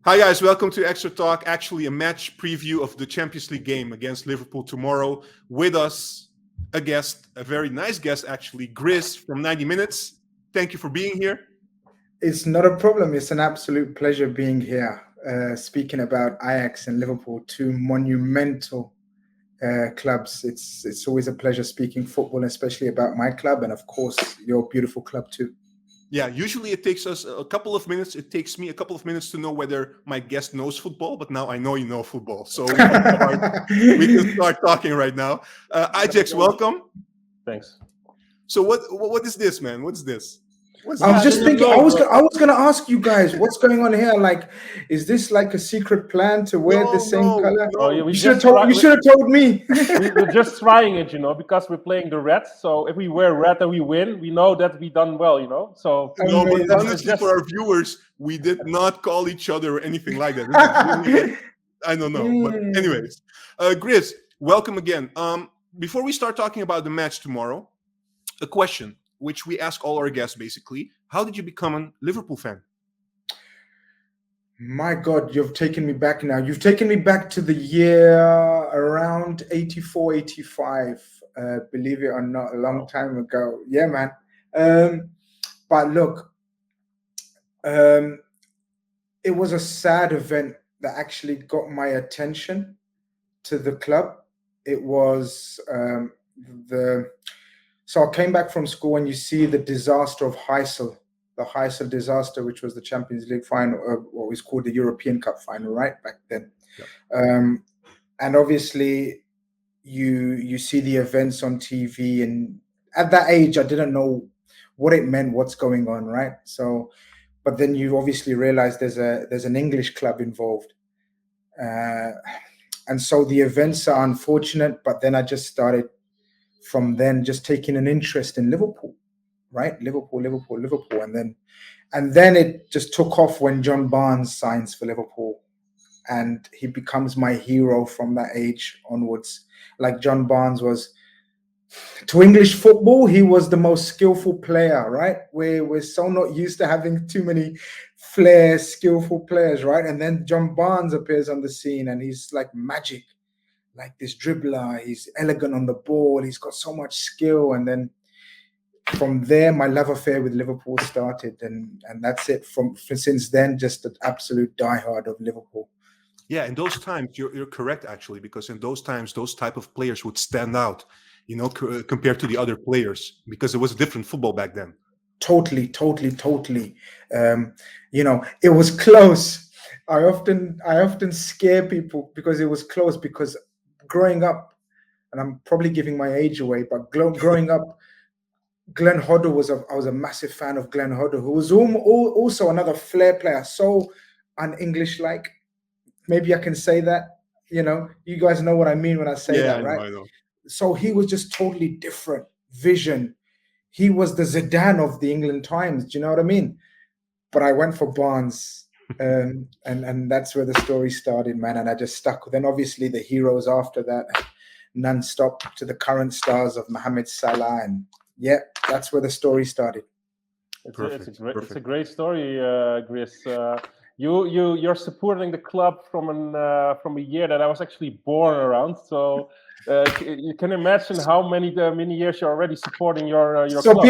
Hi guys, welcome to Extra Talk. Actually, a match preview of the Champions League game against Liverpool tomorrow. With us, a guest, a very nice guest actually, Grizz from 90 Minutes. Thank you for being here. It's not a problem. It's an absolute pleasure being here, speaking about Ajax and Liverpool, two monumental clubs. It's always a pleasure speaking football, especially about my club and, of course, your beautiful club too. Yeah, usually it takes us a couple of minutes. It takes me a couple of minutes to know whether my guest knows football, but now I know you know football. So we can start talking right now. Ajax, welcome. Thanks. So what is this, man? What's this? I was just thinking. I was going to ask you guys, what's going on here? Like, is this like a secret plan to wear the same color? No, you should have told me. We're just trying it, because we're playing the red. So if we wear red and we win, we know that we done well, So no, but honestly, for our viewers, we did not call each other or anything like that. I don't know, but anyways, Grizz, welcome again. Before we start talking about the match tomorrow, a question which we ask all our guests basically: how did you become a Liverpool fan? My God, you've taken me back now. You've taken me back to the year around 84, 85. Believe it or not, a long time ago. Yeah, man. But look, it was a sad event that actually got my attention to the club. It was So I came back from school and you see the disaster of Heysel, the Heysel disaster, which was the Champions League final, what was called the European Cup final, right, back then. Yep. And obviously you see the events on TV, and at that age, I didn't know what it meant, what's going on, right? So, but then you obviously realize there's an English club involved. And so the events are unfortunate, but then I just started from then just taking an interest in Liverpool, right? Liverpool. And then it just took off when John Barnes signs for Liverpool, and he becomes my hero from that age onwards. Like John Barnes was to English football, he was the most skillful player, right? We're so not used to having too many flair, skillful players, right? And then John Barnes appears on the scene and he's like magic. Like this dribbler, he's elegant on the ball, he's got so much skill. And then from there, my love affair with Liverpool started, and that's it. Since then, just an absolute diehard of Liverpool. Yeah, in those times, you're correct, actually, because in those times, those type of players would stand out, compared to the other players, because it was a different football back then. Totally. It was close. I often scare people because it was close, because growing up, and I'm probably giving my age away, but growing up, Glenn Hoddle I was a massive fan of Glenn Hoddle, who was also another flair player, so un-English-like. Maybe I can say that. You guys know what I mean when I say that, right? I know. So he was just totally different vision. He was the Zidane of the England times. Do you know what I mean? But I went for Barnes. And that's where the story started, man, and I just stuck. Then obviously the heroes after that, non-stop to the current stars of Mohamed Salah, and that's where the story started. It's a great story, Grizz. You're supporting the club from a year that I was actually born around, so you can imagine how many years you're already supporting your club.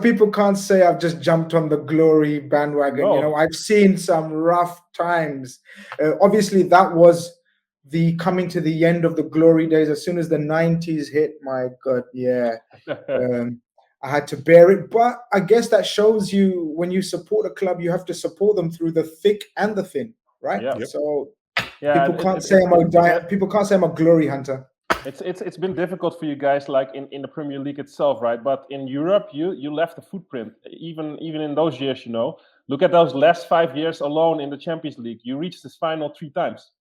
People can't say I've just jumped on the glory bandwagon. No. I've seen some rough times. Obviously, that was the coming to the end of the glory days. As soon as the 90s hit, my God, I had to bear it. But I guess that shows you, when you support a club, you have to support them through the thick and the thin, right? Yeah. So people can't say I'm a glory hunter. It's been difficult for you guys, like in the Premier League itself, right? But in Europe, you left a footprint. Even in those years, look at those last 5 years alone in the Champions League. You reached this final 3 times.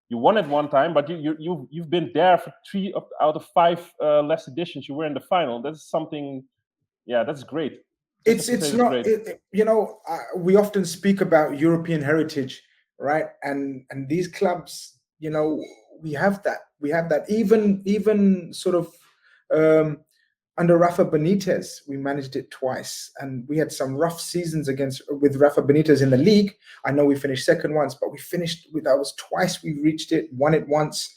You won it 1 time, but you've been there for 3 out of 5 last editions. You were in the final. That's something. Yeah, that's great. It's not. We often speak about European heritage, right? And these clubs, we have that. We have that. Even sort of Under Rafa Benitez, we managed it twice, and we had some rough seasons with Rafa Benitez in the league. I know we finished second once, but that was twice we reached it, won it once.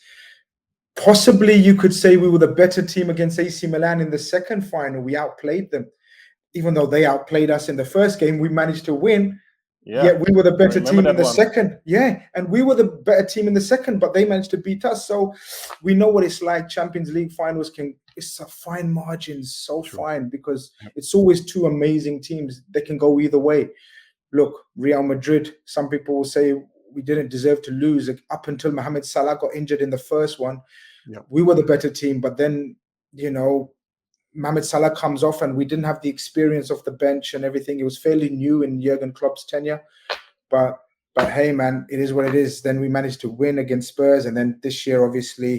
Possibly you could say we were the better team against AC Milan in the second final. We outplayed them. Even though they outplayed us in the first game, we managed to win. Yeah, yet we were the better team in the second. Yeah, and we were the better team in the second, but they managed to beat us. So we know what it's like. Champions League finals it's a fine margin, so fine, because it's always two amazing teams. They can go either way. Look, Real Madrid, some people will say we didn't deserve to lose up until Mohamed Salah got injured in the first one. Yeah. We were the better team, but then, Mohamed Salah comes off and we didn't have the experience of the bench and everything. It was fairly new in Jurgen Klopp's tenure. But hey, man, it is what it is. Then we managed to win against Spurs. And then this year, obviously,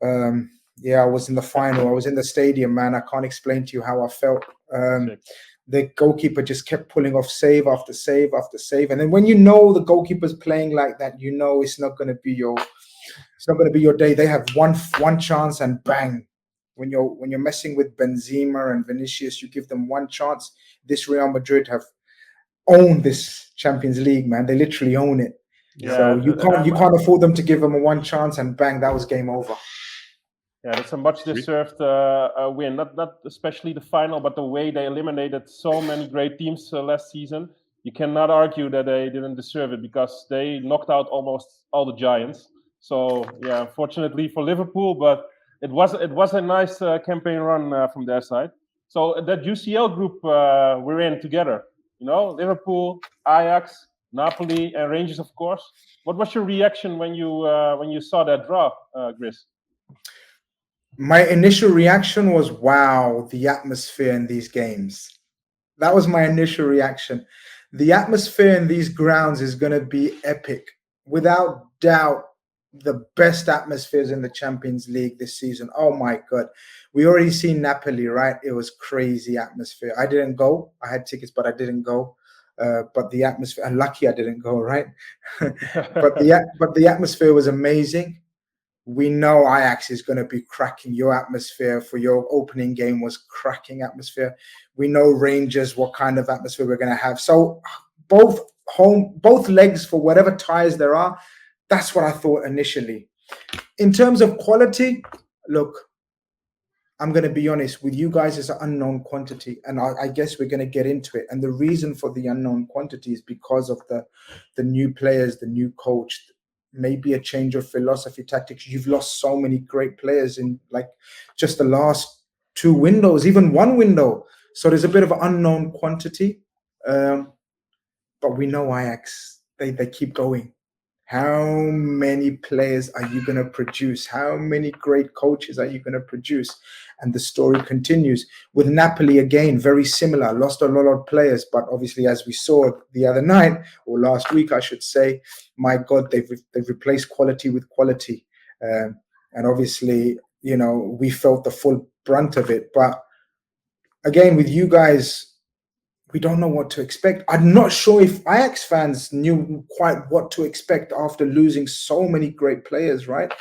I was in the final. I was in the stadium, man. I can't explain to you how I felt. The goalkeeper just kept pulling off save after save after save. And then when the goalkeeper's playing like that, it's not going to be your day. They have one chance and bang. When you're messing with Benzema and Vinicius, you give them one chance. This Real Madrid have owned this Champions League, man. They literally own it. Yeah, so you can't afford them to give them a one chance and bang, that was game over. Yeah, that's a much deserved win. Not especially the final, but the way they eliminated so many great teams last season. You cannot argue that they didn't deserve it because they knocked out almost all the giants. So yeah, unfortunately for Liverpool, but it was a nice campaign run from their side. So that UCL group we're in together, Liverpool, Ajax, Napoli, and Rangers, of course. What was your reaction when you saw that draw, Grizz? My initial reaction was, wow, the atmosphere in these games. That was my initial reaction. The atmosphere in these grounds is going to be epic. Without doubt, the best atmospheres in the Champions League this season. Oh my God. We already seen Napoli, right? It was crazy atmosphere. I didn't go. I had tickets, but I didn't go. But the atmosphere, and lucky I didn't go, right? but the atmosphere was amazing. We know Ajax is going to be cracking. Your atmosphere for your opening game was cracking atmosphere. We know Rangers, what kind of atmosphere we're going to have. So both legs, for whatever ties there are, that's what I thought initially. In terms of quality, look, I'm going to be honest with you guys, it's an unknown quantity. And I guess we're going to get into it. And the reason for the unknown quantity is because of the new players, the new coach, maybe a change of philosophy, tactics. You've lost so many great players in like just the last two windows, even one window. So there's a bit of an unknown quantity. But we know Ajax, they keep going. How many players are you going to produce? How many great coaches are you going to produce? And the story continues. With Napoli, again, very similar. Lost a lot of players, but obviously, as we saw the other night, or last week, I should say, my God, they've replaced quality with quality. And obviously, we felt the full brunt of it. But again, with you guys, we don't know what to expect. I'm not sure if Ajax fans knew quite what to expect after losing so many great players, right?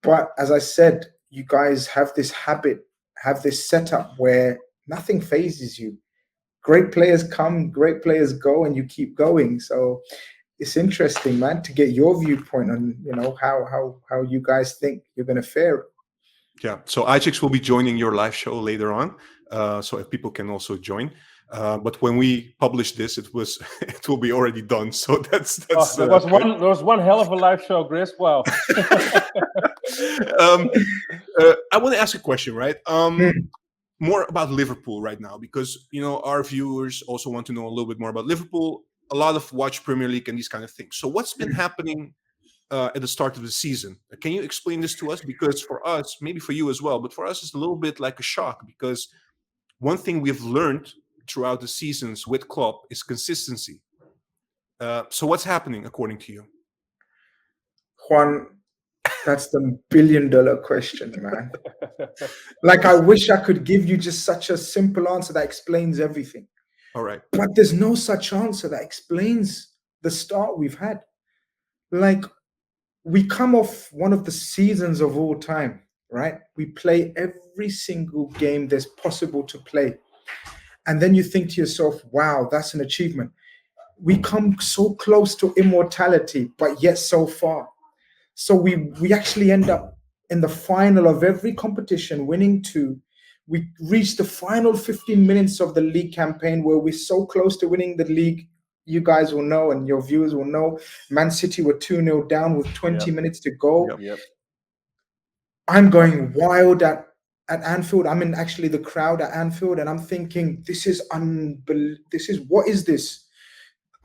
But as I said, you guys have this habit, have this setup where nothing phases you. Great players come, great players go, and you keep going. So it's interesting, man, to get your viewpoint on, how you guys think you're going to fare. Yeah. So Ajax will be joining your live show later on. So if people can also join. But when we publish this, it will be already done. So there was one hell of a live show, Grizz. Wow. I want to ask a question, right? More about Liverpool right now, because our viewers also want to know a little bit more about Liverpool. A lot of watch Premier League and these kind of things. So what's been happening at the start of the season? Can you explain this to us? Because for us, maybe for you as well, but for us, it's a little bit like a shock, because one thing we've learned throughout the seasons with Klopp is consistency. So what's happening according to you? Juan, that's the billion-dollar question, man. Like, I wish I could give you just such a simple answer that explains everything. All right. But there's no such answer that explains the start we've had. Like, we come off one of the seasons of all time, right? We play every single game there's possible to play. And then you think to yourself, wow, that's an achievement. We come so close to immortality, but yet so far. So we actually end up in the final of every competition, winning 2. We reach the final 15 minutes of the league campaign where we're so close to winning the league. You guys will know and your viewers will know, Man City were 2-0 down with 20 minutes to go. Yep. I'm going wild at Anfield. I'm in actually the crowd at Anfield, and I'm thinking, this is what is this?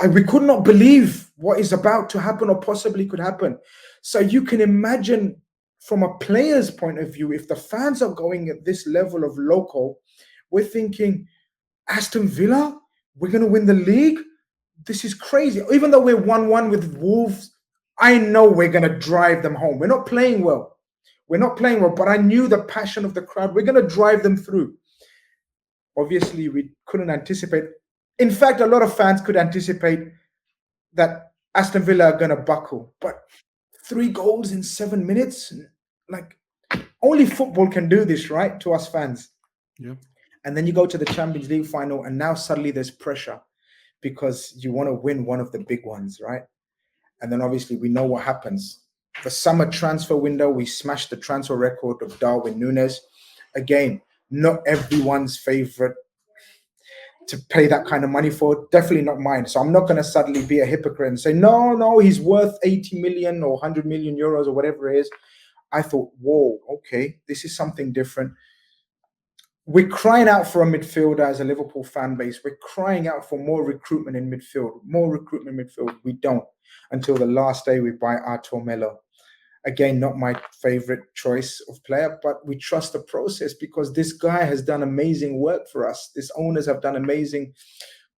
We could not believe what is about to happen or possibly could happen. So you can imagine from a player's point of view, if the fans are going at this level of local, we're thinking, Aston Villa, we're going to win the league? This is crazy. Even though we're 1-1 with Wolves, I know we're going to drive them home. We're not playing well. But I knew the passion of the crowd. We're going to drive them through. Obviously, we couldn't anticipate. In fact, a lot of fans could anticipate that Aston Villa are going to buckle. But 3 goals in 7 minutes? Like, only football can do this, right? To us fans. Yeah. And then you go to the Champions League final, and now suddenly there's pressure because you want to win one of the big ones, right? And then obviously we know what happens. The summer transfer window, we smashed the transfer record of Darwin Núñez. Again, not everyone's favorite to pay that kind of money for. Definitely not mine. So I'm not going to suddenly be a hypocrite and say, no, he's worth 80 million or 100 million euros or whatever it is. I thought, whoa, okay, this is something different. We're crying out for a midfielder as a Liverpool fan base. We're crying out for more recruitment in midfield. We don't until the last day we buy Artur Melo. Again, not my favorite choice of player, but we trust the process because this guy has done amazing work for us. These owners have done amazing.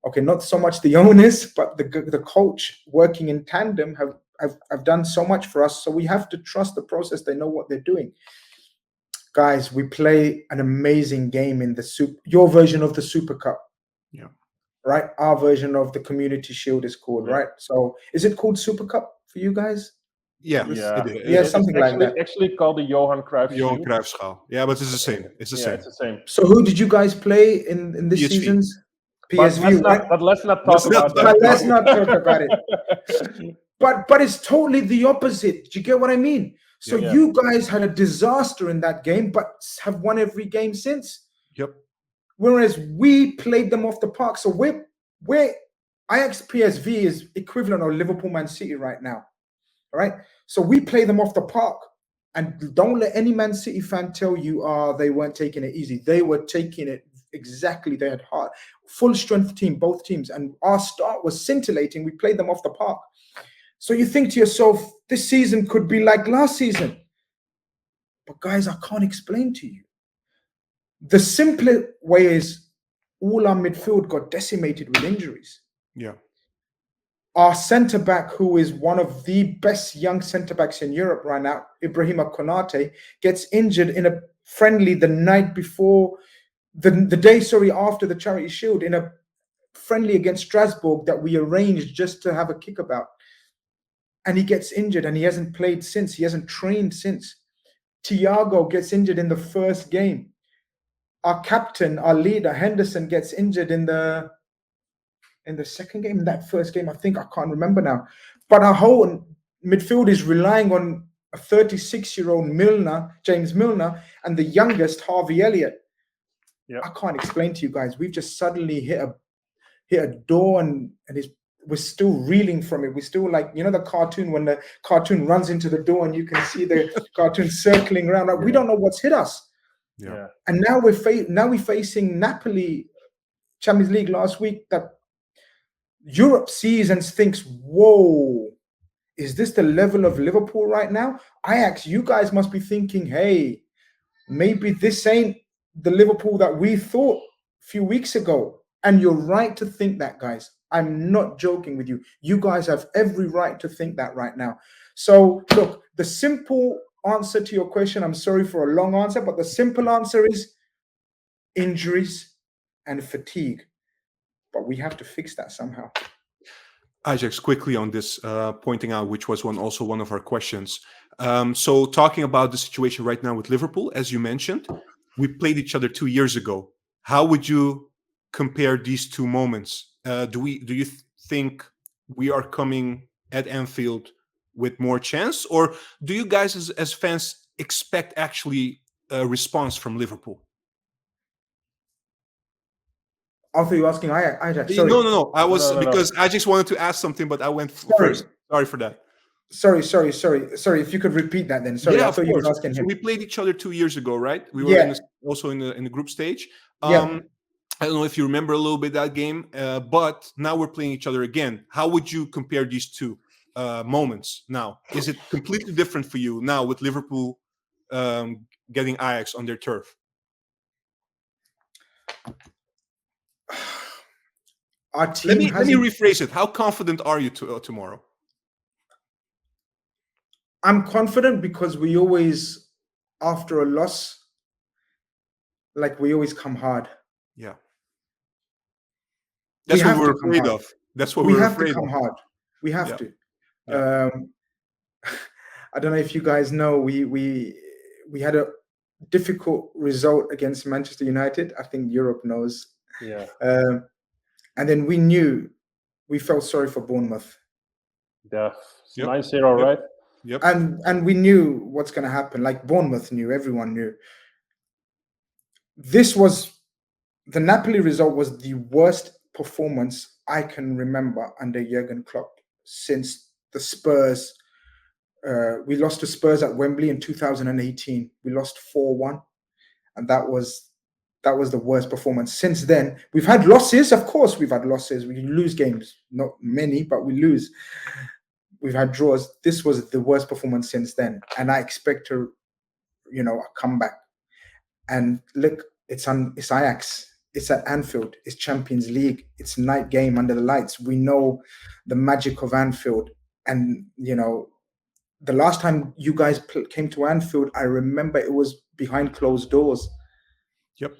Okay, not so much the owners, but the coach working in tandem have done so much for us. So we have to trust the process. They know what they're doing. Guys, we play an amazing game in your version of the Super Cup. Yeah. Right? Our version of the Community Shield is called, right? So is it called Super Cup for you guys? Yeah, something like that. Actually called the Johan Cruyff Johan Cruyff Schaal. Yeah, but it's the same. It's the same. So who did you guys play in this season's PSV? But let's not talk about that. Let's not talk about it. But it's totally the opposite. Do you get what I mean? So you guys had a disaster in that game, but have won every game since. Yep. Whereas we played them off the park. So we're Ajax PSV is equivalent of Liverpool Man City right now. All right. So we play them off the park. And don't let any Man City fan tell you they weren't taking it easy. They were taking it exactly. They had heart. Full strength team, both teams. And our start was scintillating. We played them off the park. So you think to yourself, this season could be like last season. But guys, I can't explain to you. The simple way is all our midfield got decimated with injuries. Yeah. Our centre-back, who is one of the best young centre-backs in Europe right now, Ibrahima Konate, gets injured in a friendly the night before, the day after the Charity Shield, in a friendly against Strasbourg that we arranged just to have a kickabout. And he gets injured and he hasn't played since. He hasn't trained since. Thiago gets injured in the first game. Our captain, our leader, Henderson, gets injured in the second game. In that first game, I can't remember now. But our whole midfield is relying on a 36-year-old James Milner, and the youngest, Harvey Elliott. Yeah. I can't explain to you guys. We've just suddenly hit a door and we're still reeling from it. We're still like, the cartoon when the cartoon runs into the door and you can see the cartoon circling around. Like, we don't know what's hit us. Yeah. And now we're facing Napoli, Champions League last week, that Europe sees and thinks, whoa, is this the level of Liverpool right now? Ajax, you guys must be thinking, hey, maybe this ain't the Liverpool that we thought a few weeks ago. And you're right to think that, guys. I'm not joking with you. You guys have every right to think that right now. So, look, the simple answer to your question, I'm sorry for a long answer, but the simple answer is injuries and fatigue. But we have to fix that somehow. Ajax, quickly on this, pointing out, which was also one of our questions. So talking about the situation right now with Liverpool, as you mentioned, we played each other 2 years ago. How would you compare these two moments? Do you think we are coming at Anfield with more chance, or do you guys as fans expect actually a response from Liverpool? I thought you were asking Ajax. No, Sorry. no, no. I was No. because I just wanted to ask something, but I went Sorry. first. Sorry for that. Sorry. If you could repeat that, then. Sorry, Yeah, I thought you were asking so him. we played each other 2 years ago, right? We were also in the group stage. Yeah. I don't know if you remember a little bit that game, but now we're playing each other again. How would you compare these two moments now? Is it completely different for you now with Liverpool getting Ajax on their turf? Our team Let me rephrase it. How confident are you tomorrow? I'm confident because we always, after a loss, like we always come hard. Yeah. That's what we're afraid of. That's what we we're have afraid to come of. hard. We have to. Yeah. I don't know if you guys know, we had a difficult result against Manchester United. I think Europe knows. Yeah. And then we felt sorry for Bournemouth. Yeah. Yep. 9-0, right? Yep. And we knew what's going to happen. Like Bournemouth knew, everyone knew. The Napoli result was the worst performance I can remember under Jurgen Klopp since the Spurs. We lost to Spurs at Wembley in 2018. We lost 4-1, and that was the worst performance. Since then, we've had losses. Of course, we've had losses. We lose games, not many, but we lose. We've had draws. This was the worst performance since then, and I expect a comeback. And look, it's Ajax. It's at Anfield. It's Champions League. It's night game under the lights. We know the magic of Anfield. And, the last time you guys came to Anfield, I remember it was behind closed doors. Yep.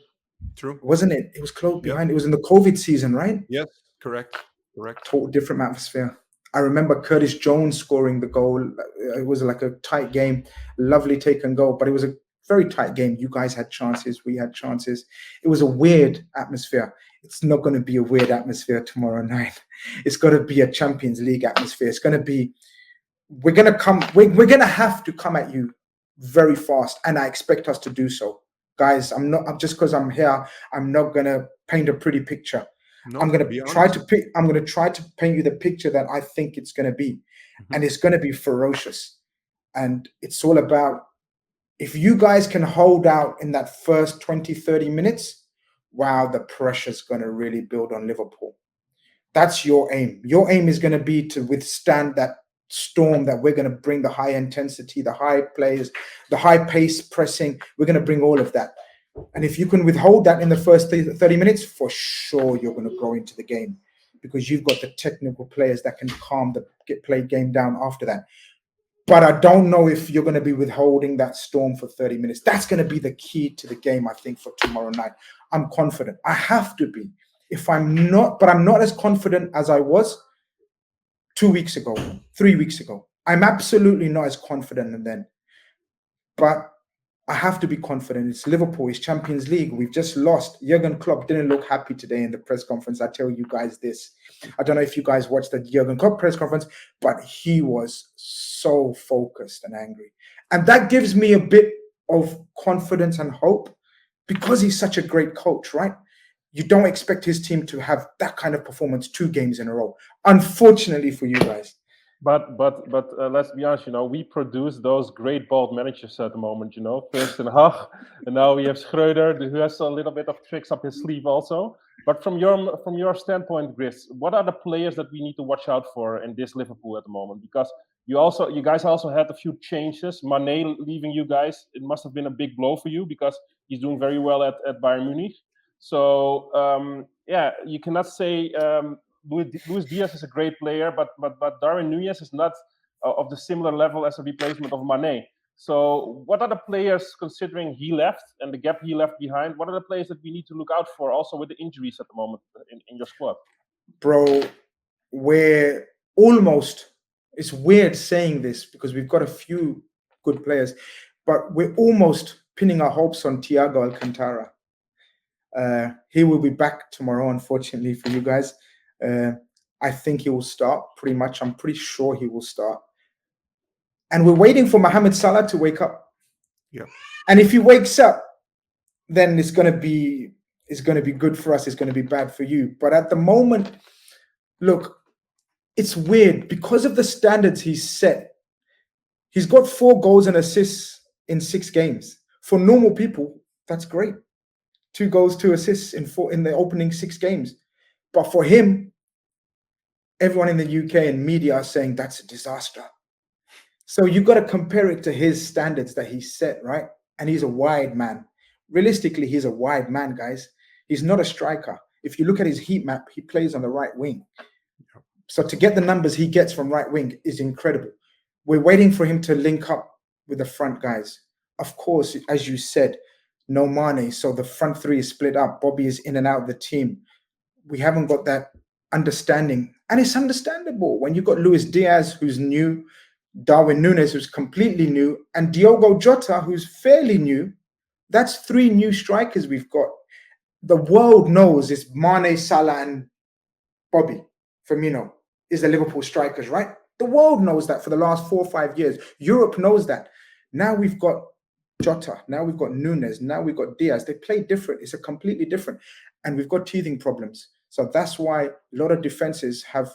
True. Wasn't it? It was closed behind. It was in the COVID season, right? Yes. Correct. Total different atmosphere. I remember Curtis Jones scoring the goal. It was like a tight game. Lovely take and go. But it was a very tight game. You guys had chances. We had chances. It was a weird atmosphere. It's not going to be a weird atmosphere tomorrow night. It's got to be a Champions League atmosphere. It's going to be, we're going to have to come at you very fast. And I expect us to do so. Guys, I'm just because I'm here, I'm not going to paint a pretty picture. No, I'm going to try to paint you the picture that I think it's going to be. Mm-hmm. And it's going to be ferocious. And it's all about, if you guys can hold out in that first 20, 30 minutes, wow, the pressure's going to really build on Liverpool. That's your aim. Your aim is going to be to withstand that storm that we're going to bring, the high intensity, the high players, the high pace pressing. We're going to bring all of that. And if you can withhold that in the first 30 minutes, for sure you're going to grow into the game because you've got the technical players that can calm the play game down after that. But I don't know if you're going to be withholding that storm for 30 minutes. That's going to be the key to the game, I think, for tomorrow night. I'm confident. I have to be. I'm not as confident as I was 2 weeks ago, 3 weeks ago. I'm absolutely not as confident then. But I have to be confident. It's Liverpool. It's Champions League. We've just lost. Jurgen Klopp didn't look happy today in the press conference. I tell you guys this. I don't know if you guys watched the Jurgen Klopp press conference, but he was so focused and angry. And that gives me a bit of confidence and hope because he's such a great coach, right? You don't expect his team to have that kind of performance 2 games in a row. Unfortunately for you guys. But let's be honest, we produce those great bold managers at the moment, First Ten Hag, and now we have Schreuder, who has a little bit of tricks up his sleeve also. But from your standpoint, Grizz, what are the players that we need to watch out for in this Liverpool at the moment? Because you guys also had a few changes. Mane leaving you guys, it must have been a big blow for you because he's doing very well at Bayern Munich. So you cannot say. Luis Diaz is a great player, but Darwin Núñez is not of the similar level as a replacement of Mane. So what are the players, considering he left and the gap he left behind, what are the players that we need to look out for also with the injuries at the moment in your squad? Bro, we're almost, it's weird saying this because we've got a few good players. But we're almost pinning our hopes on Thiago Alcantara. He will be back tomorrow, unfortunately for you guys. I think he will start pretty much. I'm pretty sure he will start. And we're waiting for Mohamed Salah to wake up. Yeah. And if he wakes up, then it's going to be good for us. It's going to be bad for you. But at the moment, look, it's weird because of the standards he's set. He's got 4 goals and assists in 6 games. For normal people, that's great. 2 goals, 2 assists in the opening 6 games. But for him, everyone in the UK and media are saying that's a disaster. So you've got to compare it to his standards that he set, right? And he's a wide man. Realistically, he's a wide man, guys. He's not a striker. If you look at his heat map, he plays on the right wing. So to get the numbers he gets from right wing is incredible. We're waiting for him to link up with the front guys. Of course, as you said, no Mane, so the front 3 is split up. Bobby is in and out of the team. We haven't got that understanding. And it's understandable when you've got Luis Diaz, who's new, Darwin Núñez, who's completely new, and Diogo Jota, who's fairly new. That's 3 new strikers we've got. The world knows it's Mane, Salah, and Bobby Firmino is the Liverpool strikers, right? The world knows that for the last 4 or 5 years. Europe knows that. Now we've got Jota. Now we've got Núñez. Now we've got Diaz. They play different. It's a completely different. And we've got teething problems. So that's why a lot of defenses have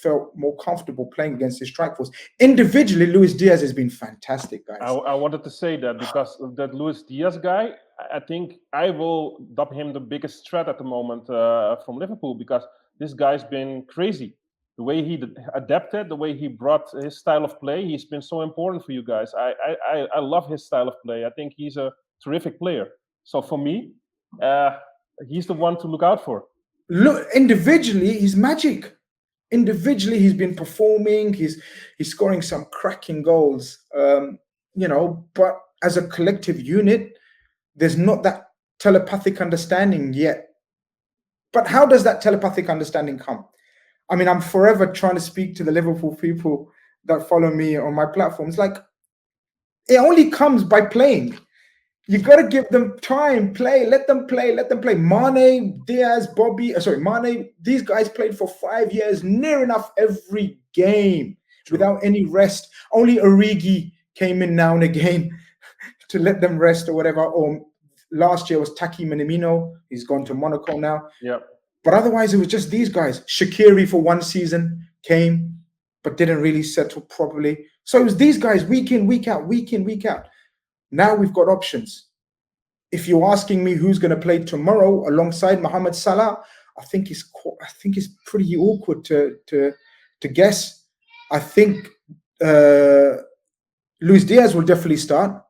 felt more comfortable playing against his strike force. Individually, Luis Diaz has been fantastic, guys. I wanted to say that because that Luis Diaz guy, I think I will dub him the biggest threat at the moment from Liverpool, because this guy's been crazy. The way he adapted, the way he brought his style of play, he's been so important for you guys. I love his style of play. I think he's a terrific player. So for me, he's the one to look out for. Look, individually, he's magic. Individually, he's been performing. He's scoring some cracking goals. But as a collective unit, there's not that telepathic understanding yet. But how does that telepathic understanding come? I mean, I'm forever trying to speak to the Liverpool people that follow me on my platforms. Like, it only comes by playing. You got to give them time, play, let them play. Mane, Diaz, Mane, these guys played for 5 years, near enough every game without any rest. Only Origi came in now and again to let them rest or whatever. Or last year was Taki Minamino. He's gone to Monaco now. Yeah. But otherwise, it was just these guys. Shaqiri for 1 season came, but didn't really settle properly. So it was these guys week in, week out. Now we've got options. If you're asking me who's going to play tomorrow alongside Mohamed Salah, I think it's pretty awkward to guess. I think Luis Diaz will definitely start,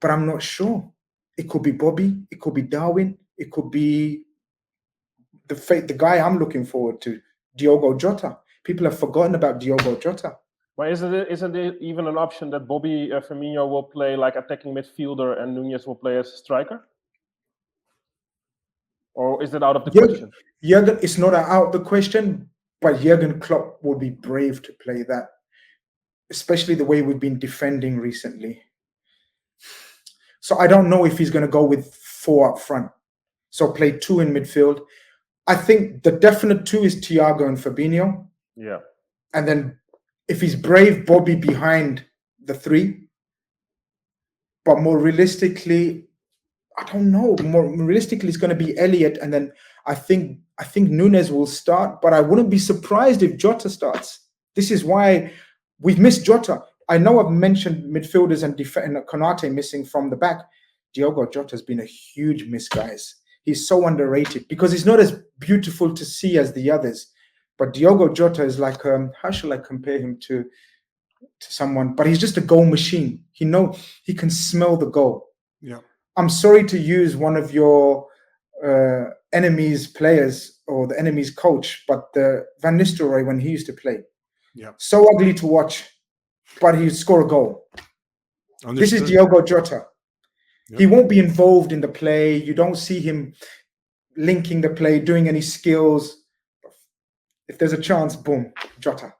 but I'm not sure. It could be Bobby. It could be Darwin. It could be the guy I'm looking forward to, Diogo Jota. People have forgotten about Diogo Jota. But isn't it even an option that Bobby Firmino will play like attacking midfielder and Núñez will play as a striker? Or is it out of the question? It's not out of the question, but Jurgen Klopp would be brave to play that, especially the way we've been defending recently. So I don't know if he's going to go with 4 up front. So play 2 in midfield. I think the definite 2 is Thiago and Fabinho. Yeah. And then if he's brave, Bobby behind the 3. But more realistically, I don't know. More realistically, it's going to be Elliott, and then I think Núñez will start. But I wouldn't be surprised if Jota starts. This is why we've missed Jota. I know I've mentioned midfielders and Konate missing from the back. Diogo Jota has been a huge miss, guys. He's so underrated because he's not as beautiful to see as the others. But Diogo Jota is like, how shall I compare him to someone? But he's just a goal machine. He can smell the goal. Yeah. I'm sorry to use one of your enemy's players or the enemy's coach, but Van Nistelrooy, when he used to play, so ugly to watch, but he'd score a goal. Understood. This is Diogo Jota. Yep. He won't be involved in the play. You don't see him linking the play, doing any skills. If there's a chance, boom, Jota.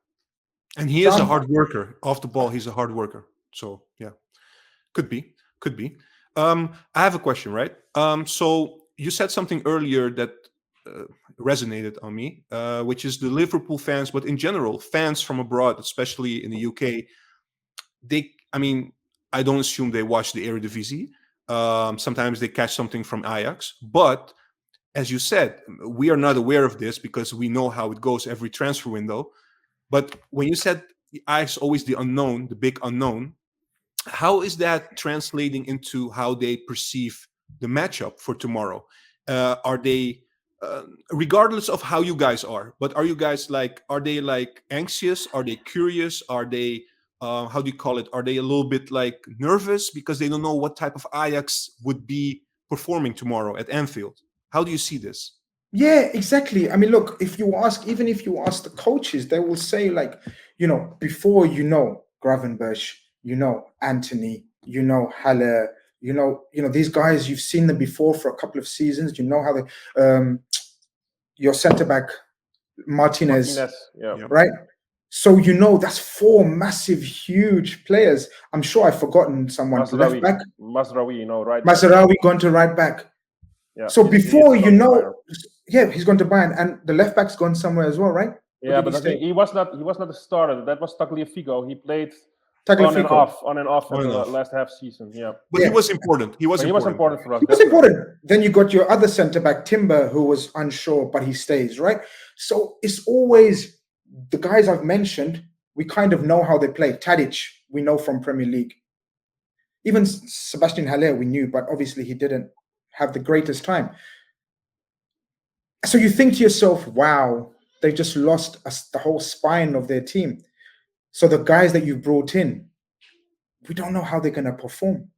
And he is a hard worker. Off the ball, he's a hard worker. So yeah, could be. I have a question, right? So you said something earlier that resonated on me, which is the Liverpool fans, but in general, fans from abroad, especially in the UK. I don't assume they watch the Eredivisie. Sometimes they catch something from Ajax, but as you said, we are not aware of this because we know how it goes every transfer window. But when you said Ajax always the unknown, the big unknown, how is that translating into how they perceive the matchup for tomorrow? Are they, regardless of how you guys are, but are you guys are they anxious? Are they curious? Are they, how do you call it? Are they a little bit nervous because they don't know what type of Ajax would be performing tomorrow at Anfield? How do you see this? Yeah, exactly. I mean, look, even if you ask the coaches, they will say before Gravenberch, Anthony, Haller, these guys, you've seen them before for a couple of seasons. You know how they, your centre back Martinez, yeah. Right? So that's four massive, huge players. I'm sure I've forgotten someone. Left back, Mazraoui, right? Mazraoui gone to right back. Yeah. So before he's gone to Bayern, and the left back's gone somewhere as well, right? Yeah, but he was not a starter. That was Tagliafico. He played on and off in the last half season. Yeah, but he was important. He was important for us. He was important. Then you got your other centre back Timber, who was unsure, but he stays, right? So it's always the guys I've mentioned. We kind of know how they play. Tadic, we know from Premier League. Even Sebastian Haller, we knew, but obviously he didn't have the greatest time. So you think to yourself, wow, they just lost the whole spine of their team. So the guys that you've brought in, we don't know how they're going to perform.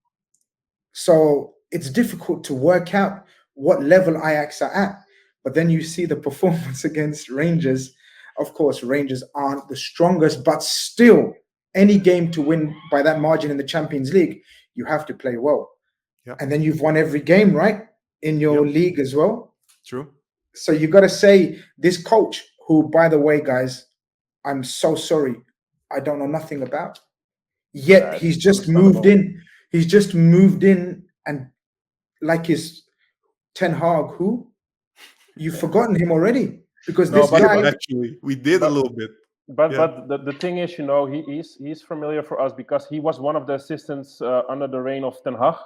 So it's difficult to work out what level Ajax are at. But then you see the performance against Rangers. Of course, Rangers aren't the strongest, but still, any game to win by that margin in the Champions League, you have to play well. Yep. And then you've won every game, right? In your league as well. True. So you got to say, this coach, who, by the way, guys, I'm so sorry, I don't know nothing about. Yet he's just moved in. He's just moved in, and like his Ten Hag, who? You've forgotten him already, because this guy. Actually, we did a little bit. But the thing is, he's familiar for us because he was one of the assistants under the reign of Ten Hag.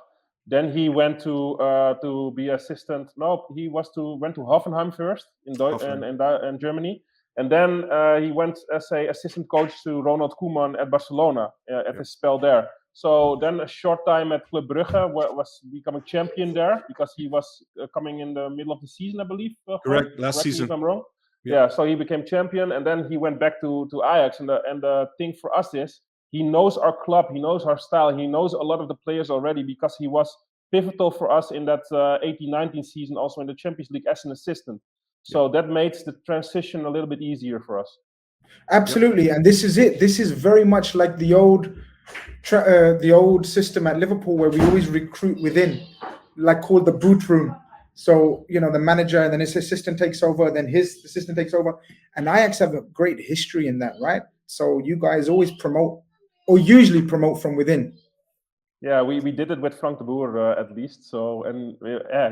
Then he went to be assistant. No, he went to Hoffenheim first in Germany, and then he went as a assistant coach to Ronald Koeman at Barcelona at his spell there. So then a short time at Club Brugge, was becoming champion there because he was coming in the middle of the season, I believe. Correct, last season. If I'm wrong. Yeah, so he became champion, and then he went back to Ajax. And the thing for us is, he knows our club, he knows our style, he knows a lot of the players already because he was pivotal for us in that 18-19 season, also in the Champions League as an assistant. So that makes the transition a little bit easier for us. Absolutely, and this is it. This is very much like the old system at Liverpool, where we always recruit within, called the boot room. So, the manager, and then his assistant takes over, then his assistant takes over. And Ajax have a great history in that, right? So you guys always promote, or usually promote from within. Yeah, we did it with Frank de Boer at least. So, and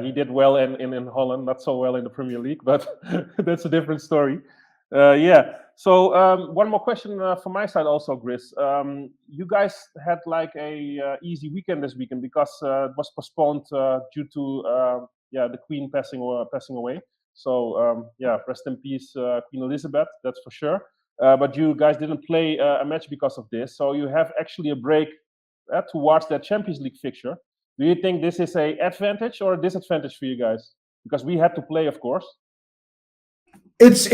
he did well in Holland, not so well in the Premier League, but that's a different story. So one more question from my side also, Grizz. You guys had a easy weekend this weekend because it was postponed due to the Queen passing away. So rest in peace, Queen Elizabeth. That's for sure. But you guys didn't play a match because of this. So you have actually a break towards that Champions League fixture. Do you think this is an advantage or a disadvantage for you guys? Because we had to play, of course. It's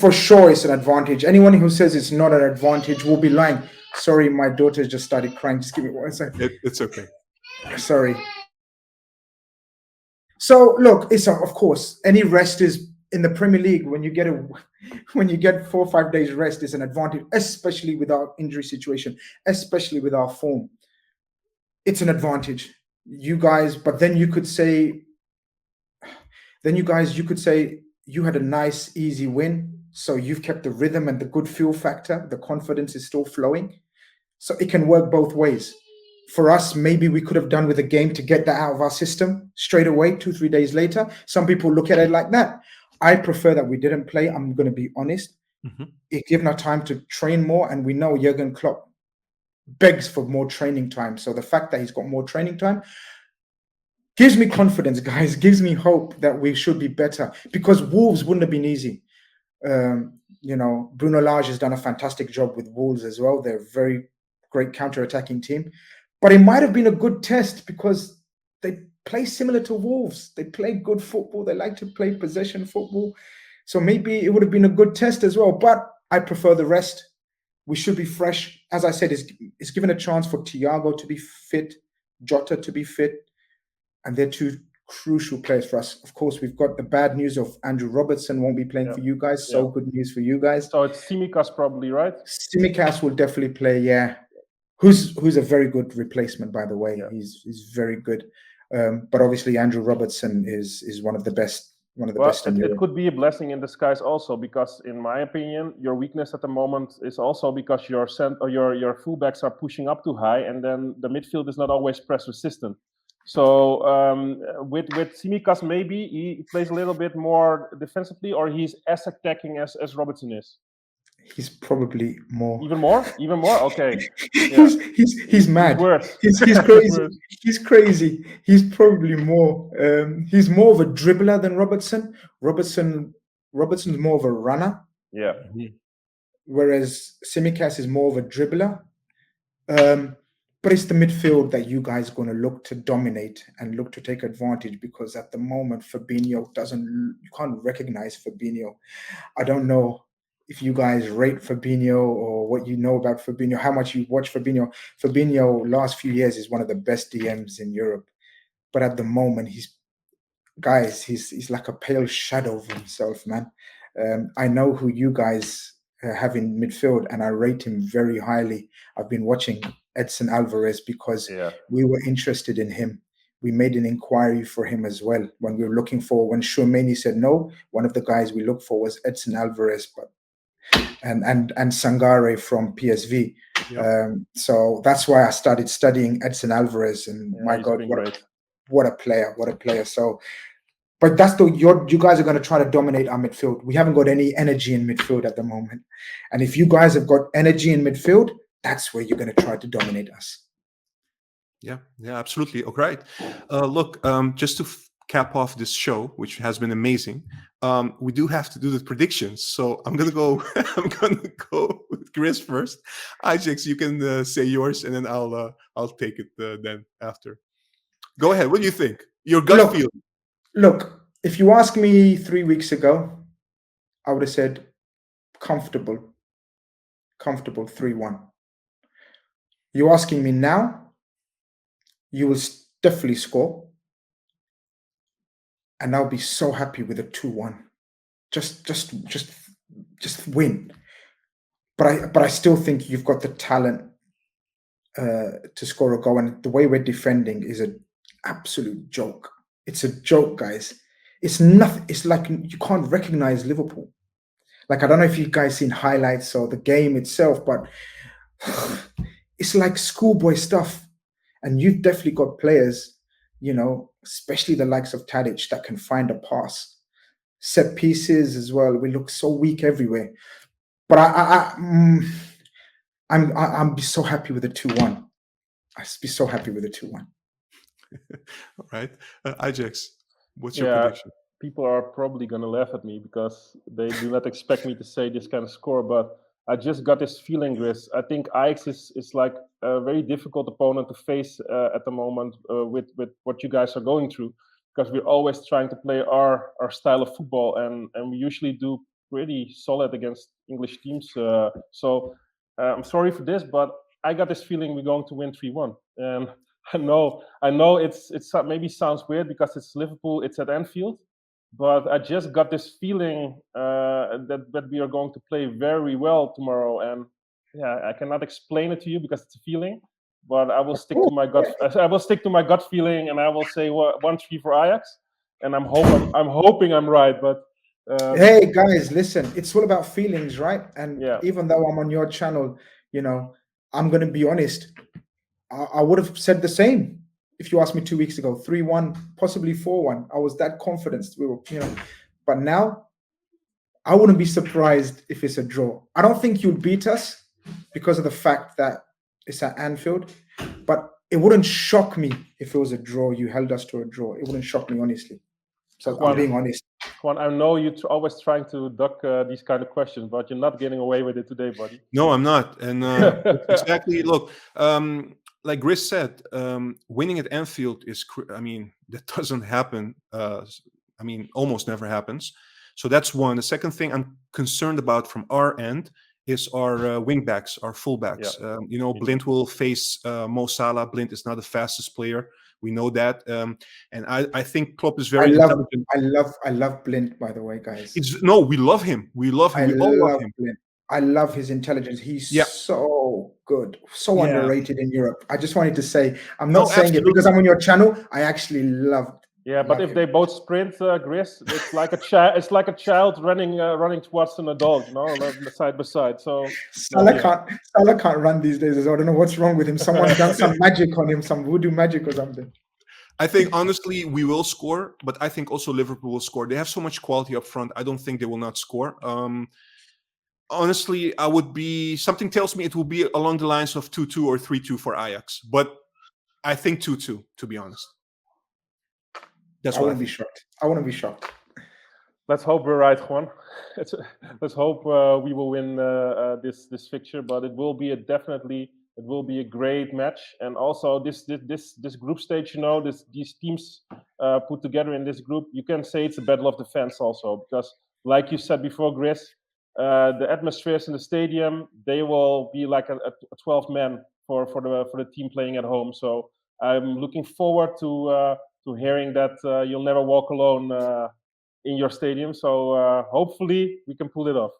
for sure it's an advantage. Anyone who says it's not an advantage will be lying. Sorry, my daughter just started crying. Just give me 1 second. It's okay. Sorry. So look, it's of course any rest is in the Premier League. When you get 4 or 5 days rest, is an advantage, especially with our injury situation, especially with our form. It's an advantage, you guys. But then you could say, you had a nice, easy win. So you've kept the rhythm and the good feel factor. The confidence is still flowing. So it can work both ways. For us, maybe we could have done with a game to get that out of our system straight away, 2-3 days later. Some people look at it like that. I prefer that we didn't play. I'm going to be honest. It given our time to train more, and we know Jurgen Klopp begs for more training time. So the fact that he's got more training time gives me confidence, guys, gives me hope that we should be better, because Wolves wouldn't have been easy. Bruno Lage has done a fantastic job with Wolves as well. They're a very great counter-attacking team. But it might have been a good test because they play similar to Wolves. They play good football. They like to play possession football. So maybe it would have been a good test as well. But I prefer the rest. We should be fresh. As I said, it's given a chance for Thiago to be fit, Jota to be fit, and they're two crucial players for us. Of course, we've got the bad news of Andrew Robertson won't be playing for you guys. So good news for you guys. So it's Tsimikas probably, right? Tsimikas will definitely play, yeah. Who's a very good replacement, by the way. Yeah. He's very good. But obviously Andrew Robertson is one of the best. Best in Europe. It could be a blessing in disguise also, because in my opinion, your weakness at the moment is also because your fullbacks are pushing up too high, and then the midfield is not always press resistant. So with Tsimikas, maybe he plays a little bit more defensively, or he's as attacking as Robertson is. He's probably more. Even more? Okay. He's mad. He's crazy. He's crazy. He's probably more. He's more of a dribbler than Robertson. Robertson's more of a runner. Yeah. Whereas Tsimikas is more of a dribbler. But it's the midfield that you guys are going to look to dominate and look to take advantage, because at the moment Fabinho you can't recognize Fabinho. I don't know if you guys rate Fabinho or what you know about Fabinho, how much you watch Fabinho. Fabinho, last few years, is one of the best DMs in Europe. But at the moment, he's like a pale shadow of himself, man. I know who you guys have in midfield, and I rate him very highly. I've been watching Edson Alvarez because we were interested in him. We made an inquiry for him as well when we were looking for. When Tchouameni said no, one of the guys we looked for was Edson Alvarez, and Sangare from PSV. So that's why I started studying Edson Alvarez, and my God, what a player. So, but that's you guys are going to try to dominate our midfield. We haven't got any energy in midfield at the moment, and if you guys have got energy in midfield, that's where you're going to try to dominate us. Yeah, absolutely. Okay, right. Look, just to cap off this show, which has been amazing, we do have to do the predictions. So I'm gonna go. I'm gonna go with Grizz first. Ajax, you can say yours, and then I'll take it then after. Go ahead. What do you think? Your gut feeling. Look, if you asked me 3 weeks ago, I would have said comfortable 3-1. You're asking me now, you will definitely score, and I'll be so happy with a 2-1. Just win. But I still think you've got the talent to score a goal, and the way we're defending is an absolute joke. It's a joke, guys. It's nothing. It's like you can't recognize Liverpool. Like, I don't know if you guys seen highlights or the game itself, but it's like schoolboy stuff. And you've definitely got players, especially the likes of Tadic, that can find a pass. Set pieces as well. We look so weak everywhere. But I'm be so happy with the 2-1. I'd be so happy with the 2-1. All right. Ajax, what's your prediction? People are probably going to laugh at me because they do not expect me to say this kind of score, but I just got this feeling, Grizz. I think Ajax is like a very difficult opponent to face at the moment with what you guys are going through, because we're always trying to play our style of football, and we usually do pretty solid against English teams. So I'm sorry for this, but I got this feeling we're going to win 3-1. And I know it's maybe sounds weird because it's Liverpool, it's at Anfield, but I just got this feeling that we are going to play very well tomorrow. And I cannot explain it to you because it's a feeling, but I will stick to my gut. I will stick to my gut feeling, and I will say 1-3 for Ajax. And I'm hoping I'm right, but. Hey guys, listen, it's all about feelings, right? And even though I'm on your channel, I'm going to be honest. I would have said the same if you asked me 2 weeks ago. 3-1, possibly 4-1. I was that confident. We were, but now I wouldn't be surprised if it's a draw. I don't think you'll beat us because of the fact that it's at Anfield, but it wouldn't shock me if it was a draw. You held us to a draw. It wouldn't shock me, honestly. So I'm being honest. Juan, I know you're always trying to duck these kind of questions, but you're not getting away with it today, buddy. No, I'm not. And exactly, look, like Grizz said, winning at Anfield is, that doesn't happen. Almost never happens. So that's one. The second thing I'm concerned about from our end is our wing backs, our fullbacks. Yeah. Blind will face Mo Salah. Blind is not the fastest player. We know that, and I think Klopp is very intelligent. I love Blind, by the way, guys. We love him. We love him. We all love him. Blind. I love his intelligence. He's so good, so underrated in Europe. I just wanted to say, I'm not saying it because I'm on your channel. I actually love. Yeah, but if they both sprint, Grizz, it's like a child. It's like a child running towards an adult, side by side. So Salah can't run these days. I don't know what's wrong with him. Someone done some magic on him, some voodoo magic or something. I think honestly we will score, but I think also Liverpool will score. They have so much quality up front. I don't think they will not score. Honestly, something tells me it will be along the lines of 2-2 or 3-2 for Ajax, but I think 2-2, to be honest. I wouldn't be shocked. I wouldn't be shocked. Let's hope we're right, Juan. Let's hope we will win this fixture, but it will be a great match. And also this group stage, these teams put together in this group, you can say it's a battle of the fans also, because like you said before, Grizz, the atmospheres in the stadium, they will be like a 12 man for the team playing at home. So I'm looking forward to hearing that you'll never walk alone in your stadium. So hopefully we can pull it off.